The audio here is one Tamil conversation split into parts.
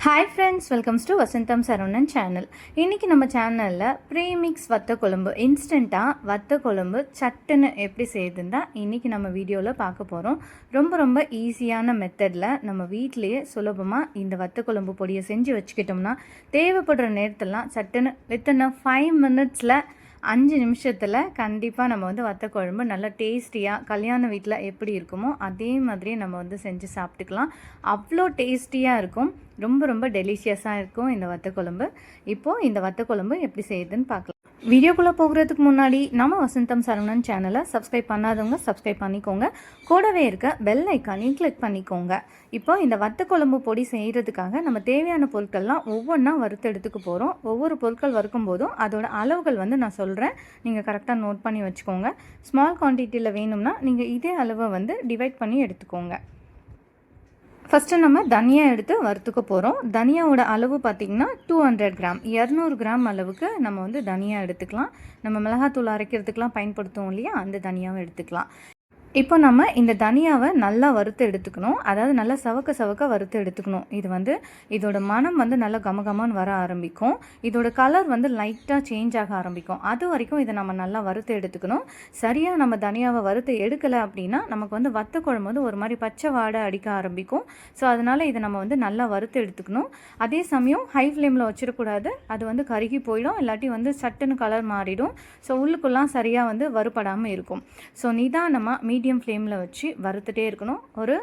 Hi friends, welcomes to Vasantham Saravanan channel. இன்றைக்கி நம்ம சேனலில் ப்ரீமிக்ஸ் வத்த குழம்பு இன்ஸ்டண்ட்டாக வத்த குழம்பு சட்டுன்னு எப்படி செய்யுதுன்னு தான் இன்றைக்கி நம்ம வீடியோவில் பார்க்க போகிறோம். ரொம்ப ஈஸியான மெத்தடில் நம்ம வீட்டிலையே சுலபமாக இந்த வத்த குழம்பு பொடியை செஞ்சு வச்சுக்கிட்டோம்னா தேவைப்படுற நேரத்தெல்லாம் சட்டுன்னு வித்தின் 5 மினிட்ஸில் 5 நிமிஷத்தில் கண்டிப்பாக நம்ம வத்த குழம்பு நல்லா டேஸ்டியாக கல்யாண வீட்டில் எப்படி இருக்குமோ அதே மாதிரியே நம்ம செஞ்சு சாப்பிட்டுக்கலாம். அவ்வளோ டேஸ்டியாக இருக்கும். ரொம்ப டெலிஷியஸாக இருக்கும் இந்த வத்த குழம்பு. இப்போது இந்த வத்த குழம்பு எப்படி செய்யுதுன்னு பார்க்கலாம். வீடியோக்குள்ளே போகிறதுக்கு முன்னாடி நம்ம வசந்தம் சரவணன் சேனலை சப்ஸ்கிரைப் பண்ணாதவங்க சப்ஸ்கிரைப் பண்ணிக்கோங்க. கூடவே இருக்க பெல் ஐக்கானையும் கிளிக் பண்ணிக்கோங்க. இப்போ இந்த வத்த குழம்பு பொடி செய்கிறதுக்காக நம்ம தேவையான பொருட்கள்லாம் ஒவ்வொன்றா வறுத்தெடுத்துக்க போகிறோம். ஒவ்வொரு பொருட்கள் வறுக்கும் போதும் அதோட அளவுகள் நான் சொல்கிறேன், நீங்கள் கரெக்டாக நோட் பண்ணி வச்சுக்கோங்க. ஸ்மால் குவான்டிட்டியில் வேணும்னா நீங்கள் இதே அளவை டிவைட் பண்ணி எடுத்துக்கோங்க. ஃபஸ்ட்டு நம்ம தனியா எடுத்து வறுத்துக்க போகிறோம். தனியாவோட அளவு பார்த்திங்கன்னா 200 கிராம், 200 கிராம் அளவுக்கு நம்ம தனியா எடுத்துக்கலாம். நம்ம மிளகாத்தூள் அரைக்கிறதுக்கெலாம் பயன்படுத்துவோம் இல்லையா, அந்த தனியாவை எடுத்துக்கலாம். இப்போ நம்ம இந்த தனியாவை நல்லா வறுத்து எடுத்துக்கணும். அதாவது நல்லா சவக்க வறுத்து எடுத்துக்கணும். இதோட மனம் நல்லா கமகமான்னு வர ஆரம்பிக்கும். இதோட கலர் லைட்டாக சேஞ்ச் ஆக ஆரம்பிக்கும். அது வரைக்கும் இதை நம்ம நல்லா வறுத்து எடுத்துக்கணும். சரியாக நம்ம தனியாவை வறுத்து எடுக்கலை அப்படின்னா நமக்கு வத்த குழம்பு ஒரு மாதிரி பச்சை வாடை அடிக்க ஆரம்பிக்கும். ஸோ அதனால் இதை நம்ம நல்லா வறுத்து எடுத்துக்கணும். அதே சமயம் ஹை ஃப்ளேமில் வச்சிடக்கூடாது. அது கருகி போயிடும், இல்லாட்டி சட்டுன்னு கலர் மாறிடும். ஸோ உள்ளுக்குள்ளாம் சரியாக வறுபடாமல் இருக்கும். ஸோ நிதானமாக மீடியம் ஃப்ளேமில் வச்சு வறுத்துட்டே இருக்கணும். ஒரு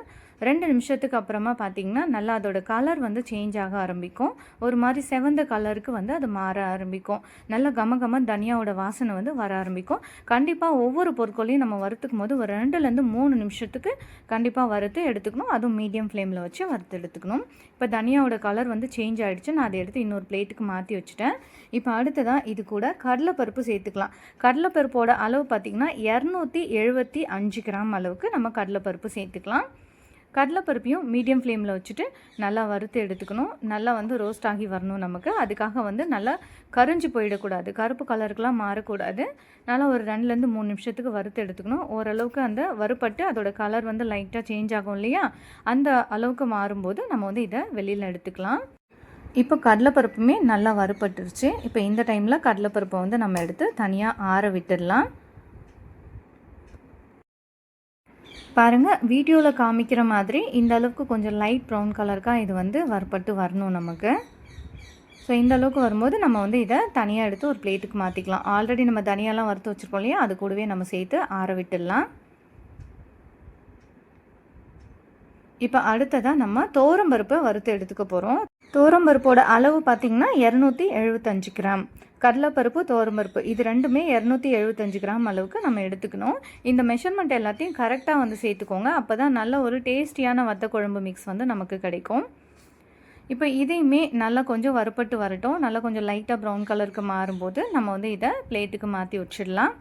2 நிமிஷத்துக்கு அப்புறமா பார்த்திங்கன்னா நல்லா அதோட கலர் சேஞ்ச் ஆக ஆரம்பிக்கும். ஒரு மாதிரி செவந்த கலருக்கு அது மாற ஆரம்பிக்கும். நல்லா கம தனியாவோட வாசனை வர ஆரம்பிக்கும். கண்டிப்பாக ஒவ்வொரு பொருட்களையும் நம்ம வறுத்துக்கும் போது ஒரு 2லேருந்து 3 நிமிஷத்துக்கு கண்டிப்பாக வறுத்து எடுத்துக்கணும். அதுவும் மீடியம் ஃப்ளேமில் வச்சு வறுத்து எடுத்துக்கணும். இப்போ தனியாவோட கலர் சேஞ்ச் ஆகிடுச்சு. நான் அதை எடுத்து இன்னொரு பிளேட்டுக்கு மாற்றி வச்சுட்டேன். இப்போ அடுத்ததான் இது கூட கடலைப்பருப்பு சேர்த்துக்கலாம். கடலைப்பருப்போட அளவு பார்த்திங்கன்னா 275 கிராம் அளவுக்கு நம்ம கடலைப்பருப்பு சேர்த்துக்கலாம். கடலைப்பருப்பையும் மீடியம் ஃப்ளேமில் வச்சுட்டு நல்லா வறுத்து எடுத்துக்கணும். நல்லா ரோஸ்ட் ஆகி வரணும் நமக்கு. அதுக்காக நல்லா கரிஞ்சு போயிடக்கூடாது, கருப்பு கலருக்கெலாம் மாறக்கூடாது. நல்லா ஒரு 2லேருந்து 3 நிமிஷத்துக்கு வறுத்து எடுத்துக்கணும். ஓரளவுக்கு அந்த வறுப்பட்டு அதோட கலர் லைட்டாக சேஞ்ச் ஆகும் இல்லையா, அந்த அளவுக்கு மாறும்போது நம்ம இதை வெளியில் எடுத்துக்கலாம். இப்போ கடலைப்பருப்புமே நல்லா வறுப்பட்டுருச்சு. இப்போ இந்த டைமில் கடலைப்பருப்பை நம்ம எடுத்து தனியாக ஆற விட்டுடலாம். பாருங்கள், வீடியோவில் காமிக்கிற மாதிரி இந்த அளவுக்கு கொஞ்சம் லைட் ப்ரௌன் கலருக்காக இது வறுப்பட்டு வரணும் நமக்கு. ஸோ இந்த அளவுக்கு வரும்போது நம்ம இதை தனியாக எடுத்து ஒரு பிளேட்டுக்கு மாற்றிக்கலாம். ஆல்ரெடி நம்ம தனியாலாம் வறுத்து வச்சுருக்கோம் இல்லையா, அது கூடவே நம்ம சேர்த்து ஆற விட்டுடலாம். இப்போ அடுத்ததாக நம்ம துவரம்பருப்பை வறுத்து எடுத்துக்க போகிறோம். துவரம்பருப்போட அளவு பார்த்திங்கன்னா 275 கிராம். கடலைப்பருப்பு துவரம்பருப்பு இது ரெண்டுமே 275 கிராம் அளவுக்கு நம்ம எடுத்துக்கணும். இந்த மெஷர்மெண்ட் எல்லாத்தையும் கரெக்டாக சேர்த்துக்கோங்க. அப்போ தான் நல்ல ஒரு டேஸ்டியான வத்த குழம்பு மிக்ஸ் நமக்கு கிடைக்கும். இப்போ இதையுமே நல்லா கொஞ்சம் வறுப்பட்டு வரட்டும். நல்லா கொஞ்சம் லைட்டாக ப்ரௌன் கலருக்கு மாறும்போது நம்ம இதை பிளேட்டுக்கு மாற்றி வச்சிடலாம்.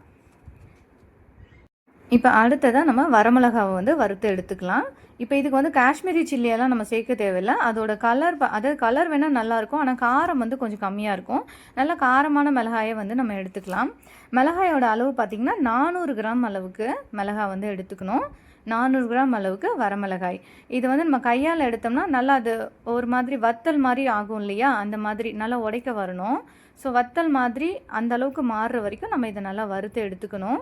இப்போ அடுத்ததாக நம்ம வரமிளகாவை வறுத்து எடுத்துக்கலாம். இப்போ இதுக்கு காஷ்மீரி சில்லியெல்லாம் நம்ம சேர்க்க தேவையில்லை. அதோட கலர் அதாவது கலர் வேணால் நல்லாயிருக்கும், ஆனால் காரம் கொஞ்சம் கம்மியாக இருக்கும். நல்லா காரமான மிளகாயை நம்ம எடுத்துக்கலாம். மிளகாயோட அளவு பார்த்திங்கன்னா 400 கிராம் அளவுக்கு மிளகாய் எடுத்துக்கணும். 400 கிராம் அளவுக்கு வரமிளகாய். இது நம்ம கையால் எடுத்தோம்னா நல்லா அது ஒரு மாதிரி வத்தல் மாதிரி ஆகும் இல்லையா, அந்த மாதிரி நல்லா உடைக்க வரணும். ஸோ வத்தல் மாதிரி அந்த அளவுக்கு மாறுற வரைக்கும் நம்ம இதை நல்லா வறுத்து எடுத்துக்கணும்.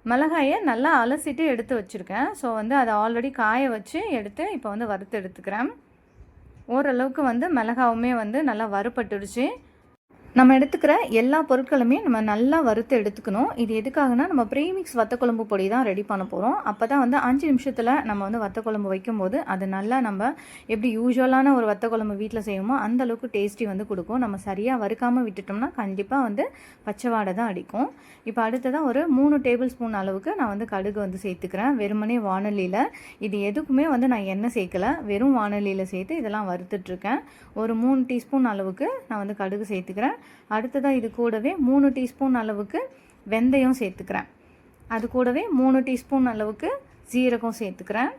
மிளகாயை நல்லா அலசிட்டு எடுத்து வச்சுருக்கேன். ஸோ அதை ஆல்ரெடி காய வச்சு எடுத்து இப்போ வறுத்து எடுத்துக்கிறேன். ஓரளவுக்கு மிளகாவுமே நல்லா வறுப்பட்டுடுச்சு. நம்ம எடுத்துக்கிற எல்லா பொருட்களுமே நம்ம நல்லா வறுத்து எடுத்துக்கணும். இது எதுக்காகனா நம்ம ப்ரீமிக்ஸ் வத்த குழம்பு பொடி தான் ரெடி பண்ண போகிறோம். அப்போ தான் 5 நிமிஷத்தில் நம்ம வத்த குழம்பு வைக்கும்போது அது நல்லா நம்ம எப்படி யூஸ்வலான ஒரு வத்த குழம்பு வீட்டில் செய்வோமோ அந்த அளவுக்கு டேஸ்டி கொடுக்கும். நம்ம சரியாக வறுக்காமல் விட்டுட்டோம்னா கண்டிப்பாக பச்சை வாடை தான் அடிக்கும். இப்போ அடுத்ததான் ஒரு 3 டேபிள் ஸ்பூன் அளவுக்கு நான் கடுகு சேர்த்துக்கிறேன். வெறுமனே வானலியில். இது எதுக்குமே நான் எண்ணெய் சேர்க்கலை, வெறும் வானலியில் சேர்த்து இதெல்லாம் வறுத்துட்ருக்கேன். ஒரு 3 டீஸ்பூன் அளவுக்கு நான் கடுகு சேர்த்துக்கிறேன். அடுத்ததாக இது கூடவே 3 டீஸ்பூன் அளவுக்கு வெந்தயம் சேர்த்துக்கிறேன். அது கூடவே 3 டீஸ்பூன் அளவுக்கு ஜீரகம் சேர்த்துக்கிறேன்.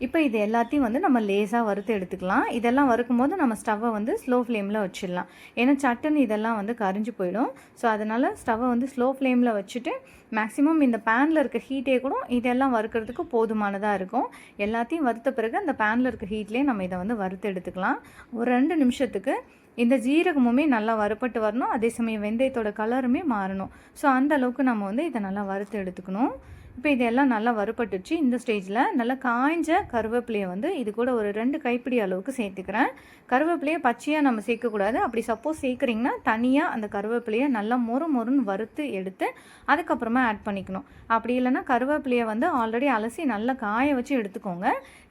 இப்போ இது எல்லாத்தையும் வந்து நம்ம லேசாக வறுத்து எடுத்துக்கலாம். இதெல்லாம் வறுக்கும்போது நம்ம ஸ்டவ்வை வந்து ஸ்லோ ஃப்ளேமில் வச்சிடலாம். ஏன்னா சட்டுன்னு இதெல்லாம் வந்து கரிஞ்சு போயிடும். ஸோ அதனால் ஸ்டவ்வை வந்து ஸ்லோ ஃப்ளேமில் வச்சுட்டு மேக்ஸிமம் இந்த பேனில் இருக்க ஹீட்டே கூட இதெல்லாம் வறுக்கிறதுக்கு போதுமானதாக இருக்கும். எல்லாத்தையும் வறுத்த பிறகு அந்த பேனில் இருக்க ஹீட்லேயே நம்ம இதை வந்து வறுத்து எடுத்துக்கலாம். ஒரு 2 நிமிஷத்துக்கு இந்த ஜீரகமுமே நல்லா வறுப்பட்டு வரணும். அதே சமயம் வெந்தயத்தோட கலருமே மாறணும். ஸோ அந்த அளவுக்கு நம்ம வந்து இதை நல்லா வறுத்து எடுத்துக்கணும். இப்போ இதெல்லாம் நல்லா வறுப்பட்டுச்சு. இந்த ஸ்டேஜில் நல்லா காய்ஞ்ச கருவேப்பிலையை வந்து இது கூட ஒரு 2 கைப்பிடி அளவுக்கு சேர்த்துக்கிறேன். கருவேப்பிலையை பச்சையாக நம்ம சேர்க்கக்கூடாது. அப்படி சப்போஸ் சேர்க்குறீங்கன்னா தனியாக அந்த கருவேப்பிலையை நல்லா மொறுன்னு வறுத்து எடுத்து அதுக்கப்புறமா ஆட் பண்ணிக்கணும். அப்படி இல்லைன்னா கருவேப்பிலையை வந்து ஆல்ரெடி அலசி நல்லா காய வச்சு எடுத்துக்கோங்க.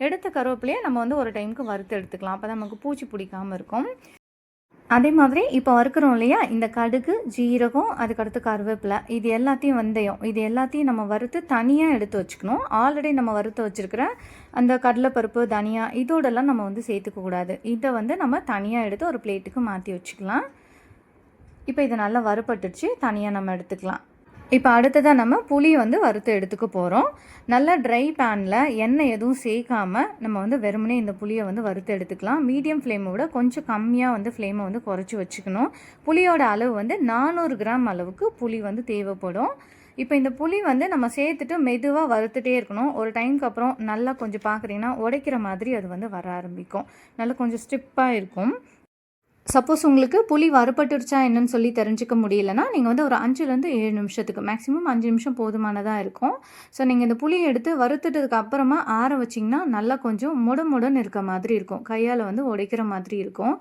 எடுத்த கருவேப்பிலையை நம்ம வந்து ஒரு டைமுக்கு வறுத்து எடுத்துக்கலாம். அப்போ தான் நமக்கு பூச்சி பிடிக்காமல் இருக்கும். அதே மாதிரி இப்போ வறுக்கிறோம் இல்லையா, இந்த கடுகு, ஜீரகம், அதுக்கடுத்து கருவேப்பிலை, இது எல்லாத்தையும் வெந்தயம், இது எல்லாத்தையும் நம்ம வறுத்து தனியாக எடுத்து வச்சுக்கணும். ஆல்ரெடி நம்ம வறுத்து வச்சுருக்கிற அந்த கடலைப்பருப்பு, தனியா இதோடெல்லாம் நம்ம வந்து சேர்த்துக்கக்கூடாது. இதை வந்து நம்ம தனியாக எடுத்து ஒரு பிளேட்டுக்கு மாற்றி வச்சுக்கலாம். இப்போ இது நல்லா வறுப்பட்டுச்சு, தனியாக நம்ம எடுத்துக்கலாம். இப்போ அடுத்ததாக நம்ம புளி வந்து வறுத்து எடுத்துக்க போகிறோம். நல்லா ட்ரை பேனில் எண்ணெய் எதுவும் சேர்க்காமல் நம்ம வந்து வெறுமனே இந்த புளியை வந்து வறுத்து எடுத்துக்கலாம். மீடியம் ஃப்ளேமை விட கொஞ்சம் கம்மியாக வந்து ஃப்ளேமை வந்து குறைச்சி வச்சுக்கணும். புளியோட அளவு வந்து 400 கிராம் அளவுக்கு புளி வந்து தேவைப்படும். இப்போ இந்த புளி வந்து நம்ம சேர்த்துட்டு மெதுவாக வறுத்துட்டே இருக்கணும். ஒரு டைமுக்கு அப்புறம் நல்லா கொஞ்சம் பார்க்குறீங்கன்னா உடைக்கிற மாதிரி அது வந்து வர ஆரம்பிக்கும். நல்லா கொஞ்சம் ஸ்டிப்பாக இருக்கும். சப்போஸ் உங்களுக்கு புளி வறுபட்டுருச்சா என்னன்னு சொல்லி தெரிஞ்சுக்க முடியலன்னா நீங்கள் வந்து ஒரு 5லேருந்து 7 நிமிஷத்துக்கு மேக்ஸிமம் 5 நிமிஷம் போதுமானதாக இருக்கும். ஸோ நீங்கள் இந்த புளியை எடுத்து வறுத்துட்டதுக்கு அப்புறமா ஆற வச்சிங்கன்னா நல்லா கொஞ்சம் முடன்னு இருக்க மாதிரி இருக்கும். கையால் வந்து உடைக்கிற மாதிரி இருக்கும்.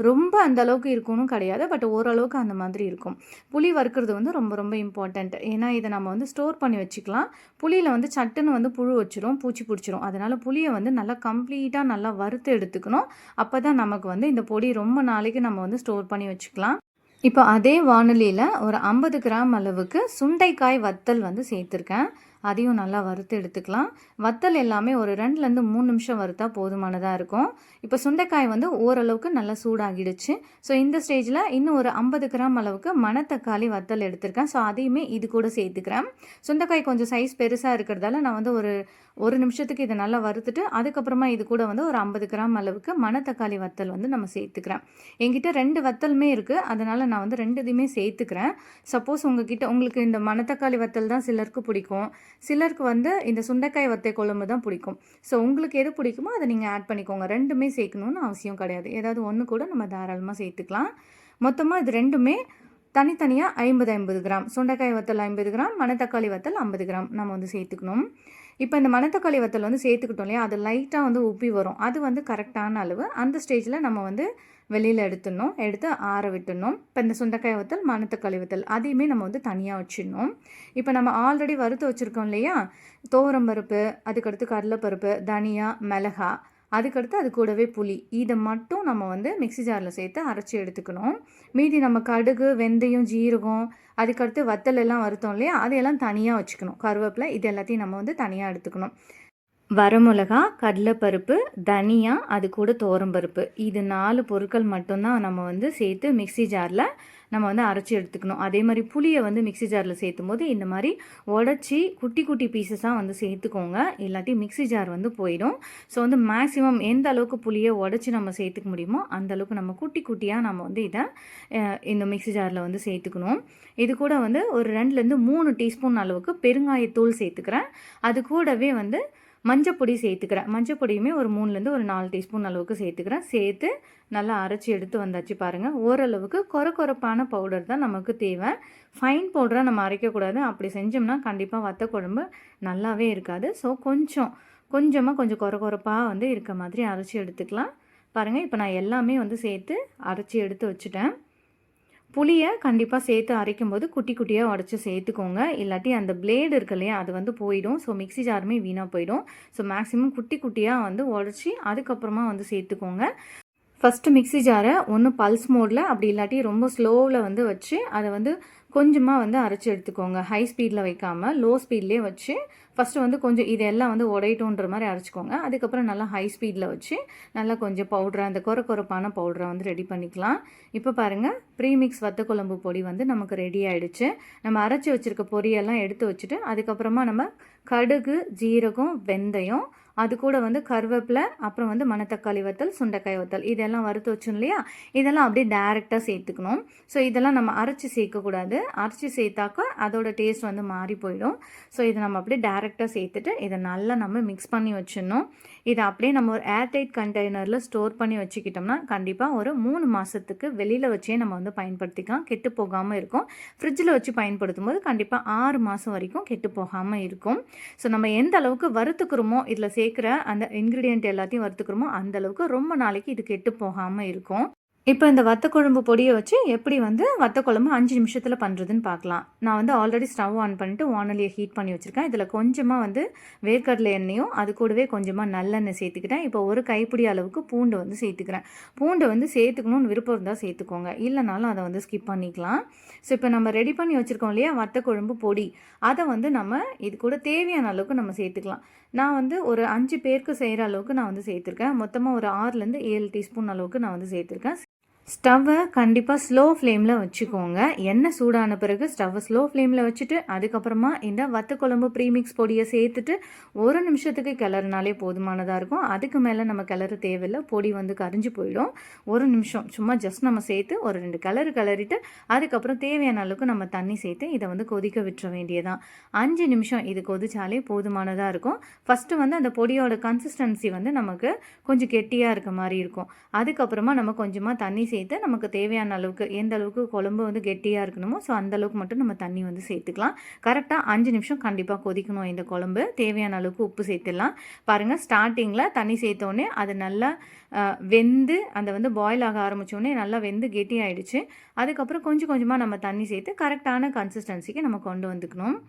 ரொம்ப அந்த அளவுக்கு இருக்கும்னு கிடையாது, பட் ஓரளவுக்கு அந்த மாதிரி இருக்கும். புளி வறுக்கிறது வந்து ரொம்ப ரொம்ப இம்பார்ட்டண்ட். ஏன்னா இதை நம்ம வந்து ஸ்டோர் பண்ணி வச்சுக்கலாம். புளியில் வந்து சட்டுன்னு வந்து புழு வச்சிரும், பூச்சி பிடிச்சிரும். அதனால் புளியை வந்து நல்லா கம்ப்ளீட்டாக நல்லா வறுத்து எடுத்துக்கணும். அப்போ தான் நமக்கு வந்து இந்த பொடி ரொம்ப நாளைக்கு நம்ம வந்து ஸ்டோர் பண்ணி வச்சுக்கலாம். இப்போ அதே வானொலியில் ஒரு 50 கிராம் அளவுக்கு சுண்டைக்காய் வத்தல் வந்து சேர்த்துருக்கேன். அதையும் நல்லா வறுத்து எடுத்துக்கலாம். வத்தல் எல்லாமே ஒரு 2லேருந்து 3 நிமிஷம் வறுத்தா போதுமானதாக இருக்கும். இப்போ சுண்டைக்காய் வந்து ஓரளவுக்கு நல்லா சூடாகிடுச்சு. ஸோ இந்த ஸ்டேஜில் இன்னும் ஒரு 50 கிராம் அளவுக்கு மணத்தக்காளி வத்தல் எடுத்திருக்கேன். ஸோ அதையுமே இது கூட சேர்த்துக்கிறேன். சுண்டைக்காய் கொஞ்சம் சைஸ் பெருசாக இருக்கிறதால நான் வந்து ஒரு நிமிஷத்துக்கு இதை நல்லா வறுத்துட்டு அதுக்கப்புறமா இது கூட வந்து ஒரு 50 கிராம் அளவுக்கு மணத்தக்காளி வத்தல் வந்து நம்ம சேர்த்துக்கிறேன். என்கிட்ட 2 வத்தலுமே இருக்குது, அதனால் நான் வந்து 2 இதையுமே சேர்த்துக்கிறேன். சப்போஸ் உங்களுக்கு இந்த மணத்தக்காளி வத்தல் தான் சிலருக்கு பிடிக்கும், சிலருக்கு வந்து இந்த சுண்டைக்காய் வத்தை குழம்பு தான் பிடிக்கும். ஸோ உங்களுக்கு எது பிடிக்குமோ அதை நீங்கள் ஆட் பண்ணிக்கோங்க. 2மே சேர்க்கணுன்னு அவசியம் கிடையாது. ஏதாவது ஒன்று கூட நம்ம தாராளமாக சேர்த்துக்கலாம். மொத்தமாக இது 2மே தனித்தனியாக 50 கிராம், சுண்டைக்காய் வத்தல் 50 கிராம், மணத்தக்காளி வத்தல் 50 கிராம் நம்ம வந்து சேர்த்துக்கணும். இப்போ இந்த மணத்தக்காளி வத்தல் வந்து சேர்த்துக்கிட்டோம் இல்லையா, அது லைட்டாக வந்து உப்பி வரும். அது வந்து கரெக்டான அளவு. அந்த ஸ்டேஜில் நம்ம வந்து வெளியில் எடுத்து ஆற விட்டுடணும். இப்போ இந்த சுண்டைக்காய் வத்தல், மணத்தக்காளி வத்தல் அதையுமே நம்ம வந்து தனியாக வச்சிடணும். இப்போ நம்ம ஆல்ரெடி வறுத்து வச்சுருக்கோம் இல்லையா, துவரம்பருப்பு, அதுக்கடுத்து கடலைப்பருப்பு, தனியா, மிளகா, அதுக்கடுத்து அது கூடவே புளி, இதை மட்டும் நம்ம வந்து மிக்ஸி ஜாரில் சேர்த்து அரைச்சி எடுத்துக்கணும். மீதி நம்ம கடுகு, வெந்தயம், ஜீரகம், அதுக்கடுத்து வத்தல் எல்லாம் வறுத்தோம் இல்லையா, அதையெல்லாம் தனியாக வச்சுக்கணும். கருவேப்பிலை, இது எல்லாத்தையும் நம்ம வந்து தனியாக எடுத்துக்கணும். வரமிளகா, கடலைப்பருப்பு, தனியா, அது கூட துவரம்பருப்பு, இது 4 பொருட்கள் மட்டும்தான் நம்ம வந்து சேர்த்து மிக்ஸி ஜாரில் நம்ம வந்து அரைச்சி எடுத்துக்கணும். அதே மாதிரி புளியை வந்து மிக்ஸி ஜாரில் சேர்த்தும் போது இந்த மாதிரி உடச்சி குட்டி குட்டி பீசஸாக வந்து சேர்த்துக்கோங்க. இல்லாட்டி மிக்ஸி ஜார் வந்து போயிடும். ஸோ வந்து மேக்ஸிமம் எந்த அளவுக்கு புளியை உடச்சி நம்ம சேர்த்துக்க முடியுமோ அந்த அளவுக்கு நம்ம குட்டி குட்டியாக நம்ம வந்து இதை இந்த மிக்ஸி ஜாரில் வந்து சேர்த்துக்கணும். இது கூட வந்து ஒரு 2லேருந்து 3 டீஸ்பூன் அளவுக்கு பெருங்காயத்தூள் சேர்த்துக்கிறேன். அது கூடவே வந்து மஞ்சப்பொடி சேர்த்துக்கிறேன். மஞ்சப்பொடியுமே ஒரு 3லேருந்து ஒரு 4 டீஸ்பூன் அளவுக்கு சேர்த்துக்கிறேன். சேர்த்து நல்லா அரைச்சி எடுத்து வந்தாச்சு பாருங்கள். ஓரளவுக்கு கொரப்பான பவுடர் தான் நமக்கு தேவை. ஃபைன் பவுடராக நம்ம அரைக்கக்கூடாது. அப்படி செஞ்சோம்னா கண்டிப்பாக வத்த குழம்பு நல்லாவே இருக்காது. ஸோ கொஞ்சம் கொரப்பாக வந்து இருக்க மாதிரி அரைச்சி எடுத்துக்கலாம். பாருங்கள், இப்போ நான் எல்லாமே வந்து சேர்த்து அரைச்சி எடுத்து வச்சுட்டேன். புளியை கண்டிப்பாக சேர்த்து அரைக்கும்போது குட்டி குட்டியாக உடச்சி சேர்த்துக்கோங்க. இல்லாட்டி அந்த பிளேடு இருக்கு இல்லையா, அது வந்து போயிடும். ஸோ மிக்ஸி ஜாருமே வீணாக போயிடும். ஸோ மேக்ஸிமம் குட்டி குட்டியாக வந்து உடச்சி அதுக்கப்புறமா வந்து சேர்த்துக்கோங்க. ஃபஸ்ட்டு மிக்ஸி ஜாரை ஒன்று பல்ஸ் மோடில், அப்படி இல்லாட்டி ரொம்ப ஸ்லோவில் வந்து வச்சு அதை வந்து கொஞ்சமாக வந்து அரைச்சி எடுத்துக்கோங்க. ஹை ஸ்பீடில் வைக்காமல் லோ ஸ்பீட்லேயே வச்சு ஃபஸ்ட்டு வந்து கொஞ்சம் இதெல்லாம் வந்து உடையட்டுன்ற மாதிரி அரைச்சிக்கோங்க. அதுக்கப்புறம் நல்லா ஹை ஸ்பீடில் வச்சு நல்லா கொஞ்சம் பவுடராக, அந்த கொரப்பான பவுடரை வந்து ரெடி பண்ணிக்கலாம். இப்போ பாருங்கள், ப்ரீமிக்ஸ் வத்த குழம்பு பொடி வந்து நமக்கு ரெடி ஆகிடுச்சு. நம்ம அரைச்சி வச்சுருக்க பொரியெல்லாம் எடுத்து வச்சுட்டு அதுக்கப்புறமா நம்ம கடுகு, ஜீரகம், வெந்தயம், அது கூட வந்து கருவேப்பிலை, அப்புறம் வந்து மணத்தக்காளி வத்தல், சுண்டைக்காய் வத்தல் இதெல்லாம் வறுத்து வச்சோம் இல்லையா, இதெல்லாம் அப்படியே டேரெக்டாக சேர்த்துக்கணும். ஸோ இதெல்லாம் நம்ம அரைச்சி சேர்க்கக்கூடாது. அரைச்சி சேர்த்தாக்கா அதோட டேஸ்ட் வந்து மாறி போயிடும். ஸோ இதை நம்ம அப்படியே டேரெக்டாக சேர்த்துட்டு இதை நல்லா நம்ம மிக்ஸ் பண்ணி வச்சிடணும். இதை அப்படியே நம்ம ஒரு ஏர்டைட் கண்டெய்னரில் ஸ்டோர் பண்ணி வச்சுக்கிட்டோம்னா கண்டிப்பாக ஒரு 3 மாதத்துக்கு வெளியில் வச்சே நம்ம வந்து பயன்படுத்திக்கலாம். கெட்டு போகாமல் இருக்கும். ஃப்ரிட்ஜில் வச்சு பயன்படுத்தும் போது கண்டிப்பாக 6 மாதம் வரைக்கும் கெட்டு போகாமல் இருக்கும். ஸோ நம்ம எந்த அளவுக்கு வறுத்துக்கிறோமோ, இதில் சேர்க்குற அந்த இன்க்ரீடியன்ட் எல்லாத்தையும் வறுத்துக்கிறோமோ அந்த அளவுக்கு ரொம்ப நாளைக்கு இது கெட்டு போகாமல் இருக்கும். இப்போ இந்த வத்தக்குழம்பு பொடியை வச்சு எப்படி வந்து வத்தக்குழம்பு 5 நிமிஷத்தில் பண்ணுறதுன்னு பார்க்கலாம். நான் வந்து ஆல்ரெடி ஸ்டவ் ஆன் பண்ணிட்டு வானலியை ஹீட் பண்ணி வச்சுருக்கேன். இதில் கொஞ்சமாக வந்து வேர்க்கடலை எண்ணெயும் அது கூடவே கொஞ்சமாக நல்லெண்ணெய் சேர்த்துக்கிட்டேன். இப்போ ஒரு கைப்பிடி அளவுக்கு பூண்டு வந்து சேர்த்துக்கிறேன். பூண்டை வந்து சேர்த்துக்கணும்னு விருப்பம் இருந்தால் சேர்த்துக்கோங்க, இல்லைனாலும் அதை வந்து ஸ்கிப் பண்ணிக்கலாம். ஸோ இப்போ நம்ம ரெடி பண்ணி வச்சுருக்கோம் இல்லையா வத்தக்குழம்பு பொடி, அதை வந்து நம்ம இது கூட தேவையான அளவுக்கு நம்ம சேர்த்துக்கலாம். நான் வந்து ஒரு 5 பேருக்கு செய்கிற அளவுக்கு நான் வந்து சேர்த்துருக்கேன். மொத்தமாக ஒரு 6லேருந்து 7 டீஸ்பூன் அளவுக்கு நான் வந்து சேர்த்துருக்கேன். ஸ்டவ்வை கண்டிப்பாக ஸ்லோ ஃப்ளேமில் வச்சுக்கோங்க. எண்ணெய் சூடான பிறகு ஸ்டவ்வை ஸ்லோ ஃப்ளேமில் வச்சுட்டு அதுக்கப்புறமா இந்த வத்தக்குழம்பு ப்ரீமிக்ஸ் பொடியை சேர்த்துட்டு 1 நிமிஷத்துக்கு கிளறினாலே போதுமானதாக இருக்கும். அதுக்கு மேலே நம்ம கிளற தேவையில்லை, பொடி வந்து கரிஞ்சு போயிடும். 1 நிமிஷம் சும்மா ஜஸ்ட் நம்ம சேர்த்து ஒரு 2 கிளறிட்டு அதுக்கப்புறம் தேவையான அளவுக்கு நம்ம தண்ணி சேர்த்து இதை வந்து கொதிக்க விட்டுற வேண்டியதான். 5 நிமிஷம் இது கொதிச்சாலே போதுமானதாக இருக்கும். ஃபஸ்ட்டு வந்து அந்த பொடியோட கன்சிஸ்டன்சி வந்து நமக்கு கொஞ்சம் கெட்டியாக இருக்க மாதிரி இருக்கும். அதுக்கப்புறமா நம்ம கொஞ்சமாக தண்ணி சேர்த்து நமக்கு தேவையான அளவுக்கு எந்த அளவுக்கு குழம்பு வந்து கெட்டியாக இருக்கணுமோ ஸோ அந்த அளவுக்கு மட்டும் நம்ம தண்ணி வந்து சேர்த்துக்கலாம். கரெக்டாக 5 நிமிஷம் கண்டிப்பாக கொதிக்கணும் இந்த குழம்பு. தேவையான அளவுக்கு உப்பு சேர்த்துடலாம். பாருங்கள், ஸ்டார்டிங்கில் தண்ணி சேர்த்தோடனே அது நல்லா வெந்து அந்த வந்து பாயில் ஆக ஆரம்பித்தோடனே நல்லா வெந்து கெட்டி ஆகிடுச்சு. அதுக்கப்புறம் கொஞ்சம் கொஞ்சமாக நம்ம தண்ணி சேர்த்து கரெக்டான கன்சிஸ்டன்சிக்கு நம்ம கொண்டு வந்துக்கணும்.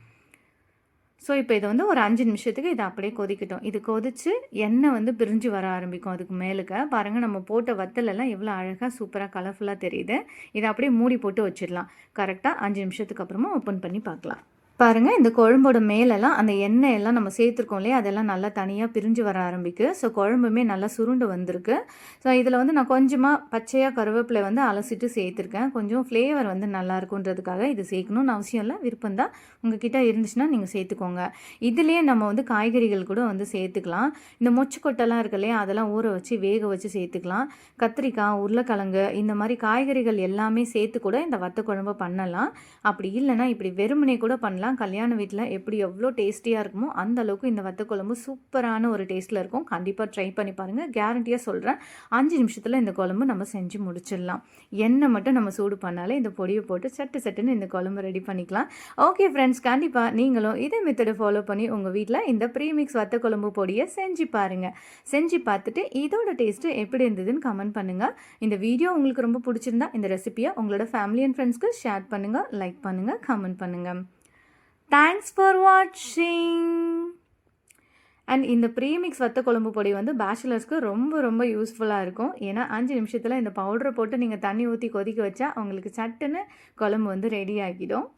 ஸோ இப்போ இதை வந்து ஒரு 5 நிமிஷத்துக்கு இதை அப்படியே கொதிக்கட்டும். இது கொதித்து எண்ணெய் வந்து பிரிஞ்சு வர ஆரம்பிக்கும். அதுக்கு மேலுக்கு பாருங்கள், நம்ம போட்ட வத்தலெல்லாம் எவ்வளோ அழகாக சூப்பராக கலர்ஃபுல்லாக தெரியுது. இதை அப்படியே மூடி போட்டு வச்சிடலாம். கரெக்டாக 5 நிமிஷத்துக்கு அப்புறமா ஓப்பன் பண்ணி பார்க்கலாம். பாருங்கள், இந்த குழம்போட மேலெல்லாம் அந்த எண்ணெய் எல்லாம் நம்ம சேர்த்துருக்கோம் இல்லையா, அதெல்லாம் நல்லா தனியாக பிரிஞ்சு வர ஆரம்பிக்கு. ஸோ குழம்புமே நல்லா சுருண்டு வந்திருக்கு. ஸோ இதில் வந்து நான் கொஞ்சமாக பச்சையாக கருவேப்பிலை வந்து அலசிட்டு சேர்த்துருக்கேன். கொஞ்சம் ஃப்ளேவர் வந்து நல்லா இருக்குன்றதுக்காக இது சேர்க்கணும்னு அவசியம் இல்லை, விருப்பம் தான் உங்ககிட்ட இருந்துச்சுன்னா நீங்கள் சேர்த்துக்கோங்க. இதுலேயே நம்ம வந்து காய்கறிகள் கூட வந்து சேர்த்துக்கலாம். இந்த மொச்சக்கொட்டைலாம் இருக்கு இல்லையா, அதெல்லாம் ஊற வச்சு வேக வச்சு சேர்த்துக்கலாம். கத்திரிக்காய், உருளைக்கிழங்கு இந்த மாதிரி காய்கறிகள் எல்லாமே சேர்த்து கூட இந்த வத்த குழம்பு பண்ணலாம். அப்படி இல்லைன்னா இப்படி வெறுமனே கூட பண்ணலாம். கல்யாண வீட்டில் எப்படி எவ்வளோ டேஸ்டியாக இருக்குமோ அந்த அளவுக்கு இந்த வத்தக்குழம்பு சூப்பரான ஒரு டேஸ்ட்டில் இருக்கும். கண்டிப்பாக ட்ரை பண்ணி பாருங்கள், கேரண்டியாக சொல்கிறேன். 5 நிமிஷத்தில் இந்த குழம்பு நம்ம செஞ்சு முடிச்சிடலாம். எண்ணெய் மட்டும் நம்ம சூடு பண்ணாலே இந்த பொடியை போட்டு சட்டுன்னு இந்த குழம்பு ரெடி பண்ணிக்கலாம். ஓகே ஃப்ரெண்ட்ஸ், கண்டிப்பாக நீங்களும் இதே மெத்தடை ஃபாலோ பண்ணி உங்கள் வீட்டில் இந்த ப்ரீமிக்ஸ் வத்தக்குழம்பு பொடியை செஞ்சு பாருங்கள். செஞ்சு பார்த்துட்டு இதோட டேஸ்ட்டு எப்படி இருந்ததுன்னு கமெண்ட் பண்ணுங்கள். இந்த வீடியோ உங்களுக்கு ரொம்ப பிடிச்சிருந்தா இந்த ரெசிபியை உங்களோட ஃபேமிலி அண்ட் ஃப்ரெண்ட்ஸ்க்கு ஷேர் பண்ணுங்கள், லைக் பண்ணுங்கள், கமெண்ட் பண்ணுங்கள். Thanks for watching. அண்ட் இந்த ப்ரீமிக்ஸ் வத்த குழம்பு பொடி வந்து பேச்சுலர்ஸ்க்கு ரொம்ப யூஸ்ஃபுல்லாக இருக்கும். ஏன்னா 5 நிமிஷத்தில் இந்த பவுடரை போட்டு நீங்கள் தண்ணி ஊற்றி கொதிக்க வச்சா அவங்களுக்கு சட்டுன்னு குழம்பு வந்து ரெடி ஆகிடும்.